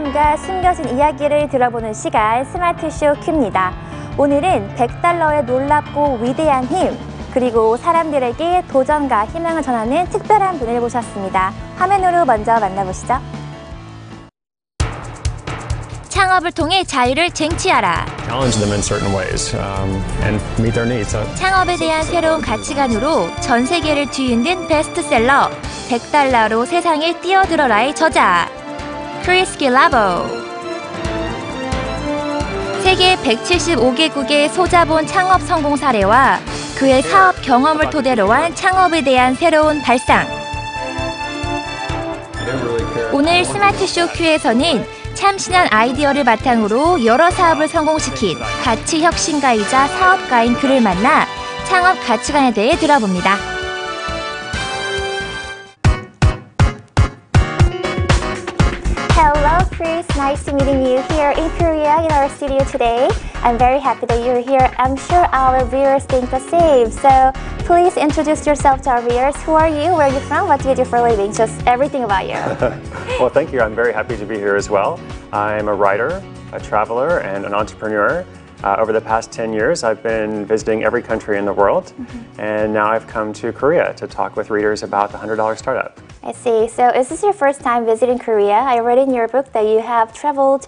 삶과 숨겨진 이야기를 들어보는 시간 스마트쇼 큐입니다. 오늘은 $100의 놀랍고 위대한 힘, 그리고 사람들에게 도전과 희망을 전하는 특별한 분을 모셨습니다. 화면으로 먼저 만나보시죠. 창업을 통해 자유를 쟁취하라. Challenge them in certain ways and meet their needs. 창업에 대한 새로운 가치관으로 전 세계를 뒤흔든 베스트셀러 $100로 세상에 뛰어들어라의 저자 크리스 길아보. 세계 175개국의 소자본 창업 성공 사례와 그의 사업 경험을 토대로 한 창업에 대한 새로운 발상. 오늘 스마트쇼 큐에서는 참신한 아이디어를 바탕으로 여러 사업을 성공시킨 가치 혁신가이자 사업가인 그를 만나 창업 가치관에 대해 들어봅니다. Hello, Chris. Nice to meeting you here in Korea in our studio today. I'm very happy that you're here. I'm sure our viewers think the same. So please introduce yourself to our viewers. Who are you? Where are you from? What do you do for a living? Just everything about you. Well, thank you. I'm very happy to be here as well. I'm a writer, a traveler, and an entrepreneur. Over the past 10 years, I've been visiting every country in the world, and now I've come to Korea to talk with readers about the $100 startup. I see. So is this your first time visiting Korea? I read in your book that you have traveled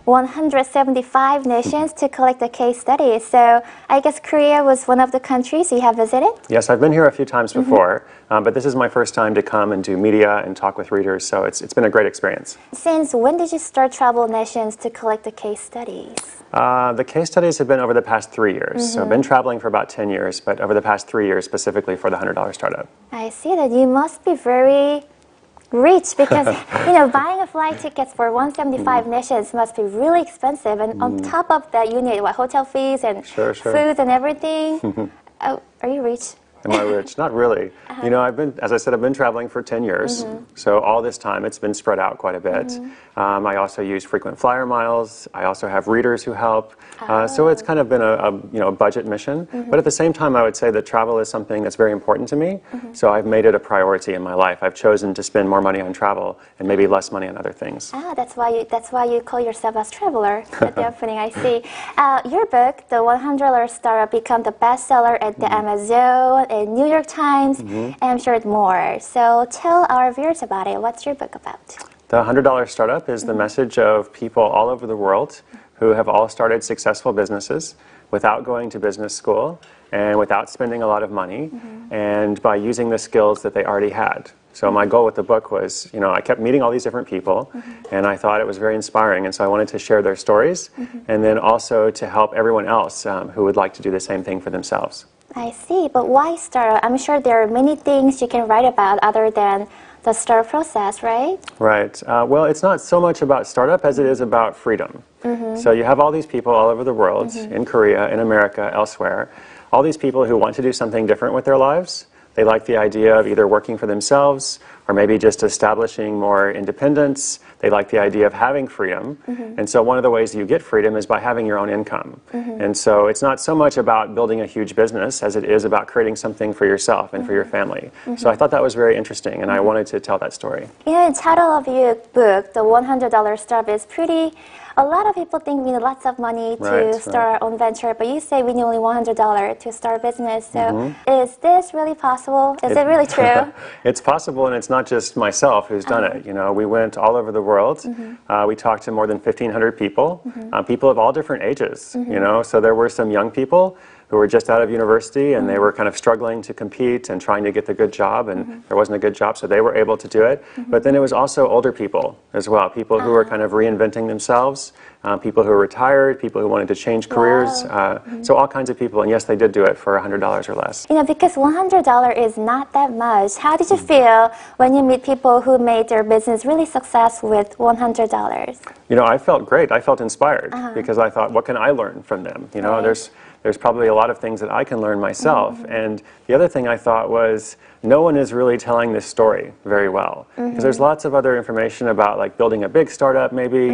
175 nations to collect the case studies. So I guess Korea was one of the countries you have visited? Yes, I've been here a few times before, but this is my first time to come and do media and talk with readers, so it's been a great experience. Since when did you start travel nations to collect the case studies? The case studies have been over the past 3 years. So I've been traveling for about 10 years, but over the past 3 years specifically for the $100 startup. I see that you must be very rich because, buying a flight tickets for 175 nations must be really expensive. And on top of that, you need hotel fees and food and everything. Oh, are you rich? Am I rich? Not really. As I said, I've been traveling for 10 years. So all this time, it's been spread out quite a bit. I also use frequent flyer miles. I also have readers who help. So it's kind of been a budget mission. But at the same time, I would say that travel is something that's very important to me. So I've made it a priority in my life. I've chosen to spend more money on travel and maybe less money on other things. That's why you call yourself a traveler at the opening. I see. Your book, The $100 Startup, became the bestseller at the Amazon and New York Times, and I'm sure more. So tell our viewers about it. What's your book about? The $100 Startup is the message of people all over the world who have all started successful businesses without going to business school and without spending a lot of money, and by using the skills that they already had. So my goal with the book was, I kept meeting all these different people, and I thought it was very inspiring, and so I wanted to share their stories, and then also to help everyone else who would like to do the same thing for themselves. I see, but why startup? I'm sure there are many things you can write about other than the startup process, right? Right. Well, it's not so much about startup as it is about freedom. So you have all these people all over the world, in Korea, in America, elsewhere, all these people who want to do something different with their lives. They like the idea of either working for themselves or maybe just establishing more independence. They like the idea of having freedom. And so one of the ways you get freedom is by having your own income. And so it's not so much about building a huge business as it is about creating something for yourself and for your family. So I thought that was very interesting, and I wanted to tell that story. The title of your book, The $100 Startup, is pretty... A lot of people think we need lots of money to start our own venture, but you say we need only $100 to start a business. So is this really possible? Is it really true? It's possible, and it's not just myself who's done it. We went all over the world. We talked to more than 1,500 people, people of all different ages. So there were some young people who were just out of university, and they were kind of struggling to compete and trying to get the good job, and there wasn't a good job, so they were able to do it. But then it was also older people as well, people who were kind of reinventing themselves, people who were retired, people who wanted to change careers, so all kinds of people, and yes, they did do it for $100 or less. Because $100 is not that much. How did you feel when you meet people who made their business really successful with $100? I felt great. I felt inspired because I thought, what can I learn from them? There's probably a lot of things that I can learn myself. And the other thing I thought was, no one is really telling this story very well. Because there's lots of other information about building a big startup maybe,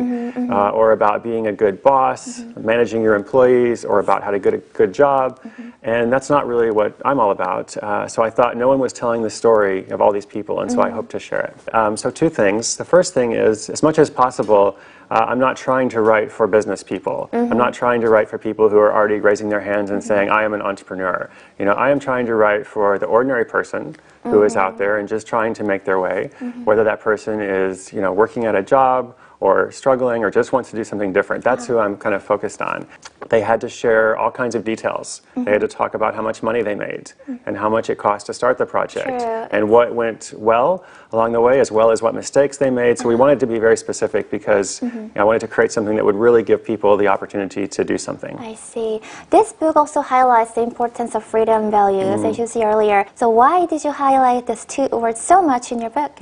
or about being a good boss, managing your employees, or about how to get a good job. And that's not really what I'm all about. So I thought no one was telling the story of all these people, and so I hope to share it. So two things. The first thing is, as much as possible, I'm not trying to write for business people. I'm not trying to write for people who are already raising their hands and saying, I am an entrepreneur. I am trying to write for the ordinary person who is out there and just trying to make their way, whether that person is, working at a job or struggling or just wants to do something different. That's who I'm kind of focused on. They had to share all kinds of details. They had to talk about how much money they made and how much it cost to start the project and what went well along the way, as well as what mistakes they made. So we wanted to be very specific because I wanted to create something that would really give people the opportunity to do something. I see. This book also highlights the importance of freedom values, as you see earlier. So why did you highlight these two words so much in your book?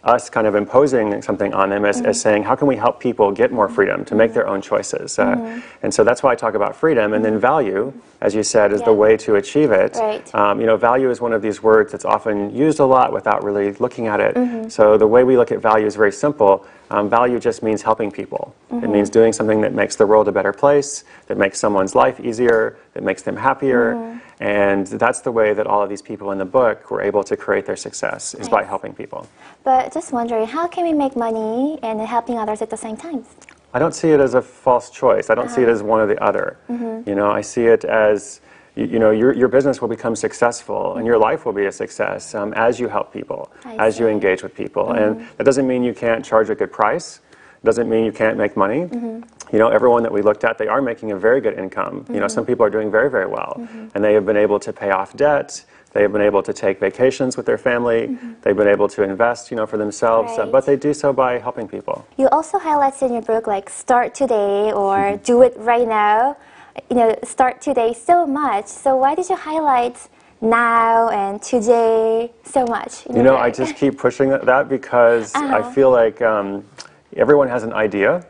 Us kind of imposing something on them as saying, how can we help people get more freedom to make their own choices? And so that's why I talk about freedom. And then value, as you said, is the way to achieve it. Right. Value is one of these words that's often used a lot without really looking at it. So the way we look at value is very simple. Value just means helping people. It means doing something that makes the world a better place, that makes someone's life easier, that makes them happier. And that's the way that all of these people in the book were able to create their success, is by helping people. But just wondering, how can we make money and helping others at the same time? I don't see it as a false choice. I don't see it as one or the other. I see it as, your business will become successful and your life will be a success as you help people, as you engage with people. And that doesn't mean you can't charge a good price. It doesn't mean you can't make money. Everyone that we looked at, they are making a very good income. Some people are doing very, very well. And they have been able to pay off debt. They have been able to take vacations with their family. They've been able to invest, for themselves. But they do so by helping people. You also highlight in your book, like, start today or do it right now. Start today so much. So why did you highlight now and today so much? I just keep pushing that because I feel like everyone has an idea.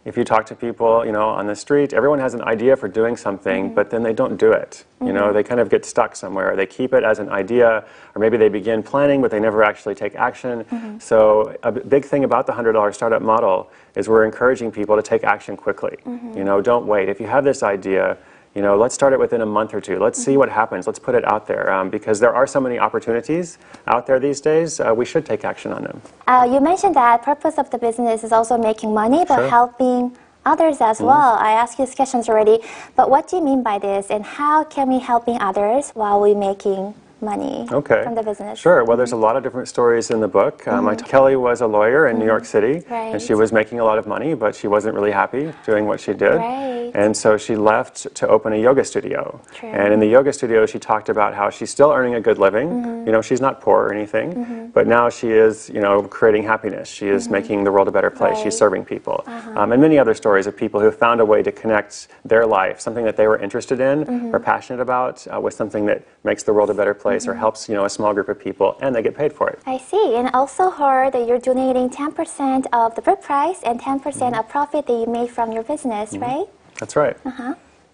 If you talk to people, on the street, everyone has an idea for doing something, but then they don't do it. They kind of get stuck somewhere. They keep it as an idea, or maybe they begin planning, but they never actually take action. So a big thing about the $100 startup model is we're encouraging people to take action quickly. Don't wait. If you have this idea, let's start it within a month or two. Let's see what happens. Let's put it out there because there are so many opportunities out there these days. We should take action on them. You mentioned that purpose of the business is also making money, but helping others as well. I asked you these questions already, but what do you mean by this, and how can we helping others while we're making money from the business? Sure. Well, there's a lot of different stories in the book. Kelly was a lawyer in New York City, and she was making a lot of money, but she wasn't really happy doing what she did. And so she left to open a yoga studio. And in the yoga studio, she talked about how she's still earning a good living. She's not poor or anything, but now she is, creating happiness. She is making the world a better place. She's serving people. And many other stories of people who found a way to connect their life, something that they were interested in or passionate about, with something that makes the world a better place or helps, a small group of people, and they get paid for it. I see. And also heard that you're donating 10% of the book price and 10% of profit that you made from your business, right? That's right.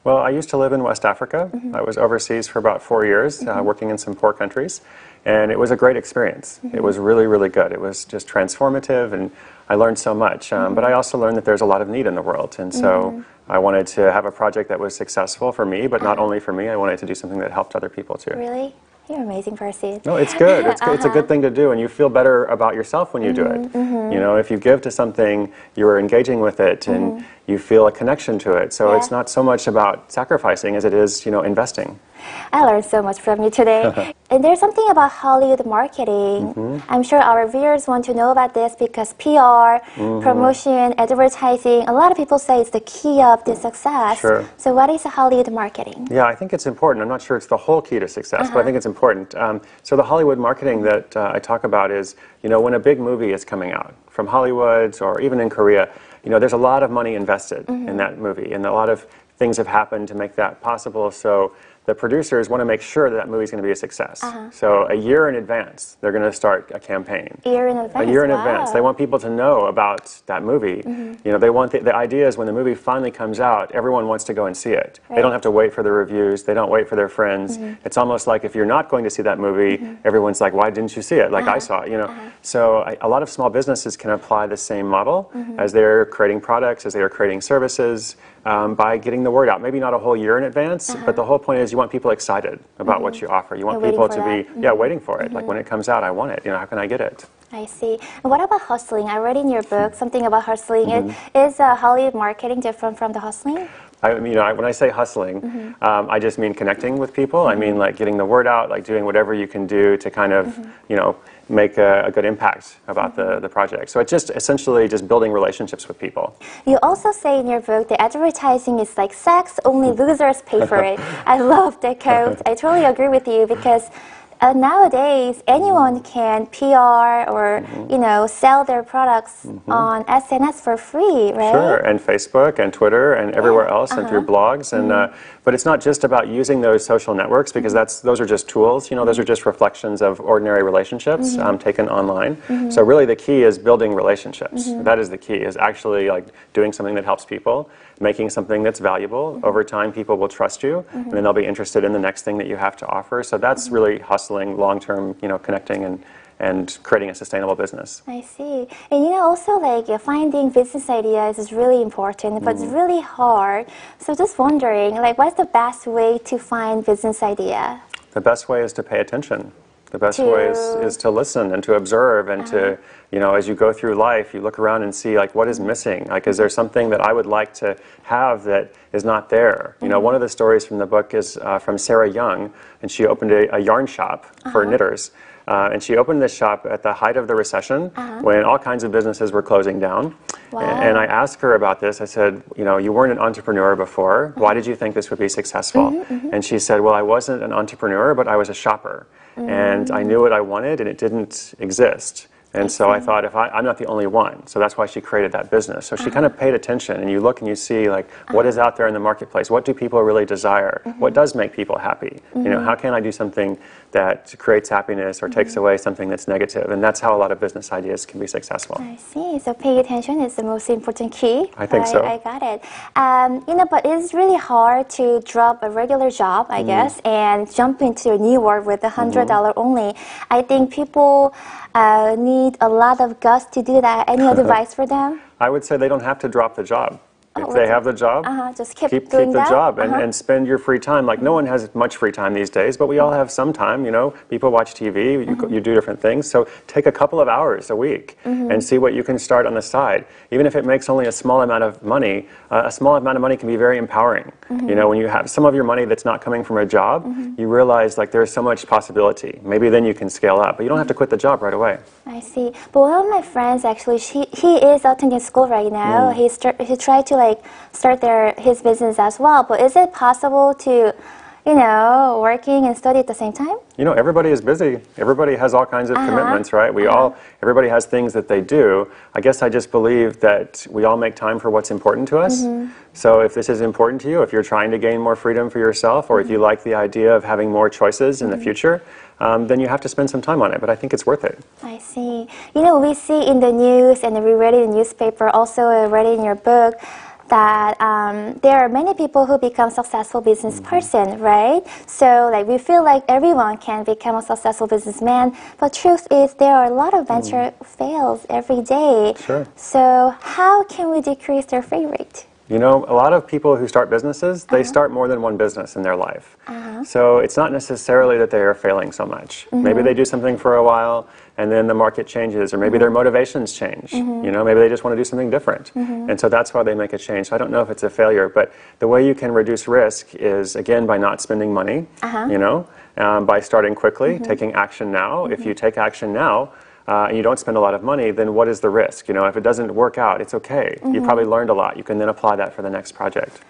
Well, I used to live in West Africa. I was overseas for about 4 years, working in some poor countries, and it was a great experience. It was really, really good. It was just transformative, and I learned so much. But I also learned that there's a lot of need in the world, and so I wanted to have a project that was successful for me, but not only for me. I wanted to do something that helped other people too. Really? You're an amazing person. No, it's good. It's a good thing to do, and you feel better about yourself when you do it. If you give to something, you're engaging with it, and you feel a connection to it. So it's not so much about sacrificing as it is, investing. I learned so much from you today. And there's something about Hollywood marketing. I'm sure our viewers want to know about this because PR, promotion, advertising, a lot of people say it's the key of the success. So what is Hollywood marketing? Yeah, I think it's important. I'm not sure it's the whole key to success, but I think it's important. So the Hollywood marketing that I talk about is, when a big movie is coming out from Hollywood or even in Korea, there's a lot of money invested in that movie, and a lot of things have happened to make that possible. So the producers want to make sure that movie is going to be a success. So a year in advance, they're going to start a campaign. A year in advance? A year in advance. They want people to know about that movie. They want the idea is when the movie finally comes out, everyone wants to go and see it. They don't have to wait for the reviews. They don't wait for their friends. It's almost like if you're not going to see that movie, everyone's like, why didn't you see it? Like I saw it, So a lot of small businesses can apply the same model as they're creating products, as they are creating services. by getting the word out. Maybe not a whole year in advance, but the whole point is you want people excited about what you offer. You want people to be waiting for it. Like when it comes out, I want it. You know, how can I get it? I see. And what about hustling? I read in your book something about hustling. Is Hollywood marketing different from the hustling? When I say hustling, I just mean connecting with people. I mean like getting the word out, like doing whatever you can do to kind of, make a good impact about the project. So it's just essentially just building relationships with people. You also say in your book that advertising is like sex, only losers pay for it. I love that quote. I totally agree with you because nowadays, anyone can PR or, sell their products on SNS for free, right? Sure, and Facebook and Twitter and everywhere else and through blogs. But it's not just about using those social networks because those are just tools. Those are just reflections of ordinary relationships taken online. So really the key is building relationships. That is the key, is actually like doing something that helps people, making something that's valuable. Over time, people will trust you, and then they'll be interested in the next thing that you have to offer. So that's really hustling, long-term, connecting and creating a sustainable business. I see. And also like finding business ideas is really important, but it's really hard. So just wondering, like, what's the best way to find business idea? The best way is to pay attention. The best way is to listen and to observe and to, as you go through life, you look around and see, like, what is missing? Like, is there something that I would like to have that is not there? One of the stories from the book is from Sarah Young, and she opened a yarn shop for knitters. And she opened this shop at the height of the recession when all kinds of businesses were closing down. Wow. And I asked her about this. I said, you weren't an entrepreneur before. Why did you think this would be successful? And she said, well, I wasn't an entrepreneur, but I was a shopper. And I knew what I wanted, and it didn't exist. And so I thought, I'm not the only one. So that's why she created that business. So she kind of paid attention, and you look and you see, like, what is out there in the marketplace? What do people really desire? What does make people happy? How can I do something that creates happiness or takes away something that's negative? And that's how a lot of business ideas can be successful. I see. So paying attention is the most important key. I think so. I got it. But it's really hard to drop a regular job, I guess, and jump into a new world with $100 only. I think people need a lot of guts to do that. Any advice for them? I would say they don't have to drop the job. If they have the job, just keep the job and spend your free time. Like, no one has much free time these days, but we all have some time. People watch TV, you do different things. So take a couple of hours a week and see what you can start on the side. Even if it makes only a small amount of money, can be very empowering. When you have some of your money that's not coming from a job, you realize like there's so much possibility. Maybe then you can scale up, but you don't have to quit the job right away. I see. But one of my friends actually, he is attending school right now. He tried to start his business as well. But is it possible to, working and study at the same time? Everybody is busy. Everybody has all kinds of commitments, right? Everybody has things that they do. I guess I just believe that we all make time for what's important to us. So if this is important to you, if you're trying to gain more freedom for yourself, or if you like the idea of having more choices in the future, then you have to spend some time on it. But I think it's worth it. I see. We see in the news, and we read it in the newspaper, also read it in your book, that there are many people who become successful business person, right? So we feel like everyone can become a successful businessman, but truth is there are a lot of venture fails every day. Sure. So how can we decrease their fail rate? A lot of people who start businesses, they start more than one business in their life. So it's not necessarily that they are failing so much. Maybe they do something for a while, and then the market changes, or maybe their motivations change. Maybe they just want to do something different. And so that's why they make a change. So I don't know if it's a failure, but the way you can reduce risk is, again, by not spending money, by starting quickly, taking action now. If you take action now, and you don't spend a lot of money, then what is the risk? If it doesn't work out, it's okay. You probably learned a lot. You can then apply that for the next project.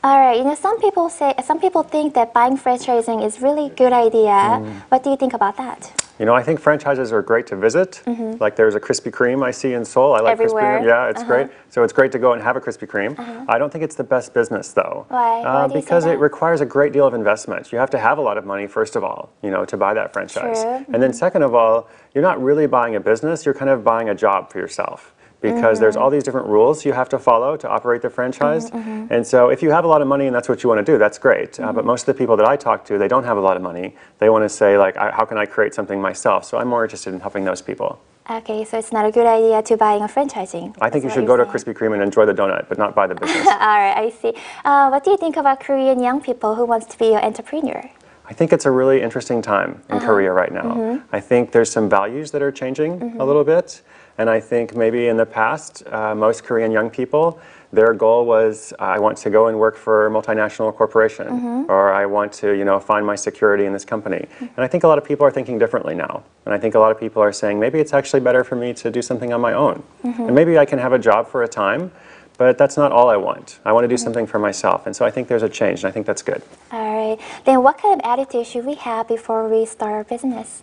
All right. Some people think that buying franchising is really good idea. What do you think about that? I think franchises are great to visit. Like there's a Krispy Kreme I see in Seoul. I like everywhere. Krispy Kreme. Yeah, it's great. So it's great to go and have a Krispy Kreme. I don't think it's the best business though. Why? Why do you because say that? It requires a great deal of investment. You have to have a lot of money first of all, to buy that franchise. True. And then second of all, you're not really buying a business. You're kind of buying a job for yourself. Because there's all these different rules you have to follow to operate the franchise. And so if you have a lot of money and that's what you want to do, that's great. But most of the people that I talk to, they don't have a lot of money. They want to say, like, how can I create something myself? So I'm more interested in helping those people. Okay, so it's not a good idea to buying a franchising. I think you should go to Krispy Kreme and enjoy the donut, but not buy the business. All right, I see. What do you think about Korean young people who wants to be an entrepreneur? I think it's a really interesting time in Korea right now. I think there's some values that are changing a little bit, and I think maybe in the past, most Korean young people, their goal was, I want to go and work for a multinational corporation, or I want to, find my security in this company. And I think a lot of people are thinking differently now. And I think a lot of people are saying, maybe it's actually better for me to do something on my own. And maybe I can have a job for a time, but that's not all I want. I want to do something for myself. And so I think there's a change, and I think that's good. All right. Then what kind of attitude should we have before we start our business?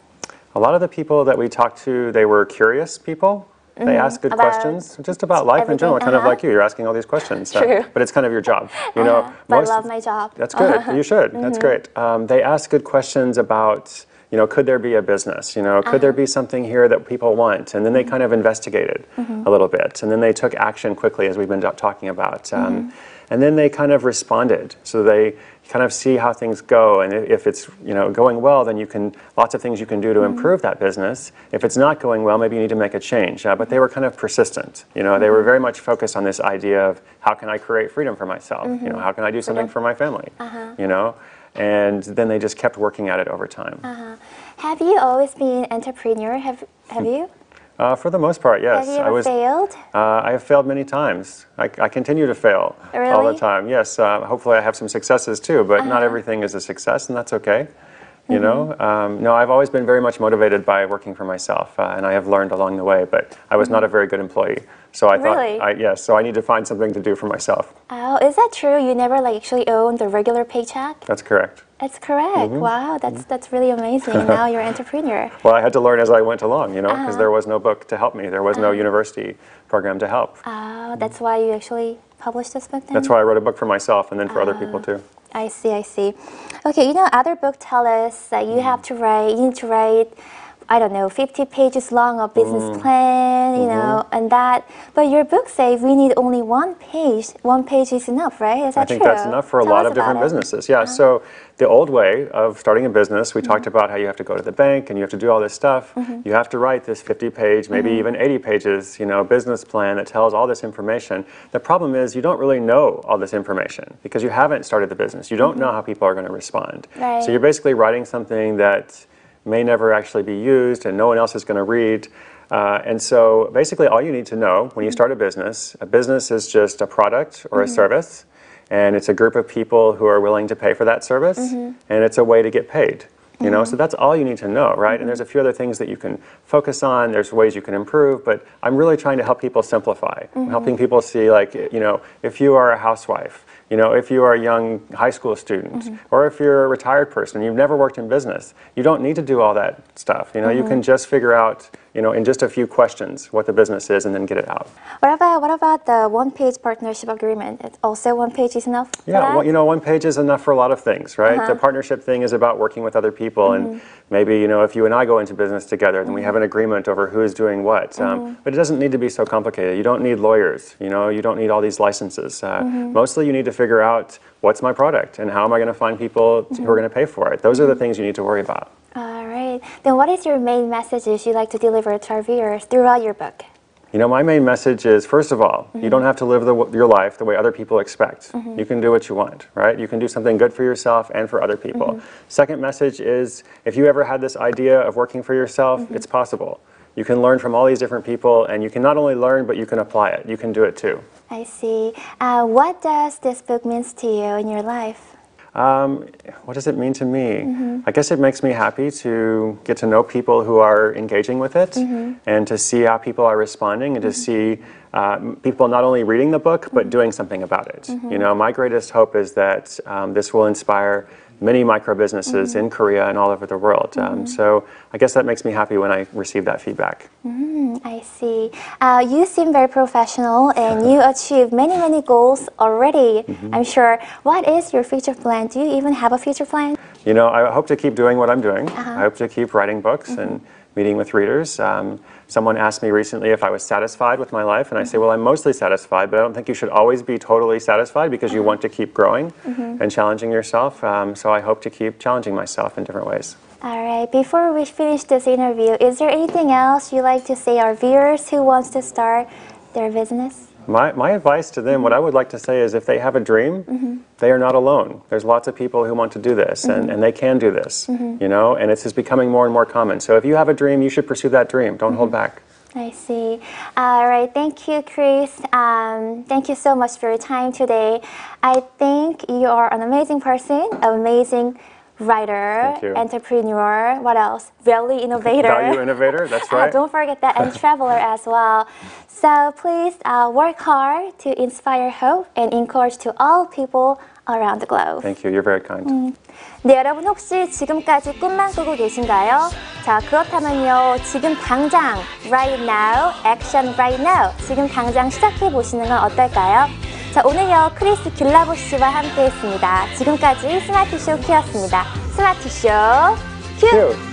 A lot of the people that we talked to, they were curious people. They ask good questions, just about life in general, kind of like you. You're asking all these questions. True. But it's kind of your job. But I love my job. That's good. You should. That's great. They ask good questions about, could there be a business? Could there be something here that people want? And then they kind of investigated a little bit. And then they took action quickly, as we've been talking about. And then they kind of responded. So they kind of see how things go, and if it's going well, then lots of things you can do to improve that business. If it's not going well, maybe you need to make a change. But they were kind of persistent. They were very much focused on this idea of how can I create freedom for myself? How can I do something for my family? And then they just kept working at it over time. Have you always been an entrepreneur? Have you? For the most part, yes. Have you ever failed? I have failed many times. I continue to fail all the time. Yes, hopefully I have some successes too, but not everything is a success, and that's okay. No, I've always been very much motivated by working for myself, and I have learned along the way, but I was not a very good employee. So I thought, so I need to find something to do for myself. Oh, is that true? You never actually owned the regular paycheck? That's correct. That's correct. Wow, that's really amazing. Now you're an entrepreneur. Well, I had to learn as I went along, because there was no book to help me. There was no university program to help. Oh, that's why you actually published this book then? That's why I wrote a book for myself and then for other people too. I see. Okay, other books tell us that you need to write, I don't know, 50 pages long of business plan, and that. But your book says we need only one page. One page is enough, right? Is that true? I think that's enough for a lot of different businesses. Yeah, so the old way of starting a business, we talked about how you have to go to the bank and you have to do all this stuff. You have to write this 50-page, maybe even 80 pages, business plan that tells all this information. The problem is you don't really know all this information because you haven't started the business. You don't know how people are going to respond. Right. So you're basically writing something that may never actually be used and no one else is going to read. And so basically all you need to know when you start a business is just a product or a service, and it's a group of people who are willing to pay for that service, and it's a way to get paid. So that's all you need to know, right? And there's a few other things that you can focus on. There's ways you can improve, but I'm really trying to help people simplify. I'm helping people see, like, if you are a housewife, if you are a young high school student, or if you're a retired person and you've never worked in business, you don't need to do all that stuff. You can just figure out, in just a few questions what the business is and then get it out. What about the one-page partnership agreement? It's also one page is enough for that? Well, one page is enough for a lot of things, right? The partnership thing is about working with other people, and maybe, if you and I go into business together, then we have an agreement over who is doing what. But it doesn't need to be so complicated. You don't need lawyers, you don't need all these licenses. Mostly you need to figure out what's my product and how am I going to find people who are going to pay for it. Those are the things you need to worry about. All right. Then what is your main messages you'd like to deliver to our viewers throughout your book? My main message is, first of all, you don't have to live your life the way other people expect. You can do what you want, right? You can do something good for yourself and for other people. Second message is, if you ever had this idea of working for yourself, it's possible. You can learn from all these different people, and you can not only learn, but you can apply it. You can do it too. I see. What does this book mean to you in your life? What does it mean to me? I guess it makes me happy to get to know people who are engaging with it, and to see how people are responding, and to see people not only reading the book, but doing something about it. My greatest hope is that this will inspire many micro businesses in Korea and all over the world. So I guess that makes me happy when I receive that feedback. I see. You seem very professional and you achieved many goals already, I'm sure. What is your future plan? Do you even have a future plan? I hope to keep doing what I'm doing. I hope to keep writing books and meeting with readers. Someone asked me recently if I was satisfied with my life, and I say, well, I'm mostly satisfied, but I don't think you should always be totally satisfied because you want to keep growing and challenging yourself. So I hope to keep challenging myself in different ways. All right, before we finish this interview, is there anything else you'd like to say our viewers who wants to start their business? My advice to them, what I would like to say is if they have a dream, they are not alone. There's lots of people who want to do this, and they can do this, you know, and it's just becoming more and more common. So if you have a dream, you should pursue that dream. Don't hold back. I see. All right, thank you, Chris. Thank you so much for your time today. I think you are an amazing person, amazing writer, entrepreneur, what else? Value innovator. Value innovator, that's right. Don't forget that, and traveler as well. So please work hard to inspire hope and encourage to all people around the globe. Thank you. You're very kind. 네, 여러분 혹시 지금까지 꿈만 꾸고 계신가요? 자, 그렇다면요. 지금 당장 right now, action right now. 지금 당장 시작해 보시는 건 어떨까요? 자, 오늘요. 크리스 길라보 씨와 함께 했습니다. 지금까지 스마트쇼 큐였습니다. 스마트쇼 큐!